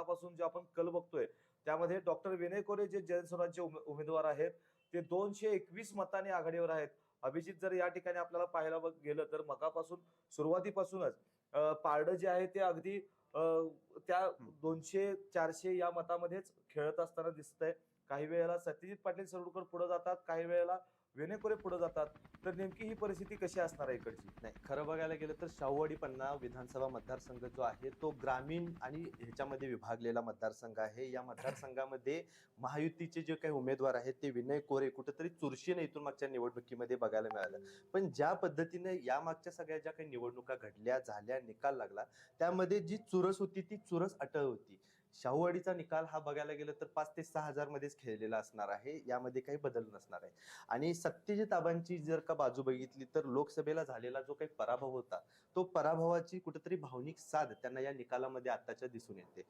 मनापासून जे आपण कल बघतोय त्यामध्ये डॉक्टर विनय कोरे जे जनस्वराज्य उमेदवार आहेत ते 221 मतांनी आघाडीवर आहेत. अभिजित जर या ठिकाणी आपल्याला पाहायला गेलं तर मगापासून सुरुवातीपासूनच पारडं जे आहे ते अगदी त्या 200-400 या मतामध्येच खेळत असताना दिसतंय. काही वेळेला सत्यजित पाटील सरोडकर पुढे जातात, काही वेळेला विनय कोरे पुढे जातात. तर नेमकी ही परिस्थिती कशी असणार आहे इकडची? नाही, खरं बघायला गेलं तर शाहूवाडी पन्ना विधानसभा मतदारसंघ जो आहे तो ग्रामीण आणि ह्याच्यामध्ये विभागलेला मतदारसंघ आहे. या मतदारसंघामध्ये महायुतीचे जे काही उमेदवार आहेत ते विनय कोरे कुठेतरी चुरशीने इथून मागच्या निवडणुकीमध्ये बघायला मिळालं. पण ज्या पद्धतीने या मागच्या सगळ्या ज्या काही निवडणुका घडल्या, झाल्या, निकाल लागला, त्यामध्ये जी चुरस होती ती चुरस अटळ होती. शाहूवाडीचा निकाल हा बघायला गेलं तर 5 ते 6 हजार मध्येच खेळलेला असणार आहे. यामध्ये काही बदल नसणार आहे. आणि सत्यजित आबांची जर का बाजू बघितली तर लोकसभेला झालेला जो काही पराभव होता तो पराभवाची कुठेतरी भावनिक साध त्यांना या निकालामध्ये आताच्या दिसून येते.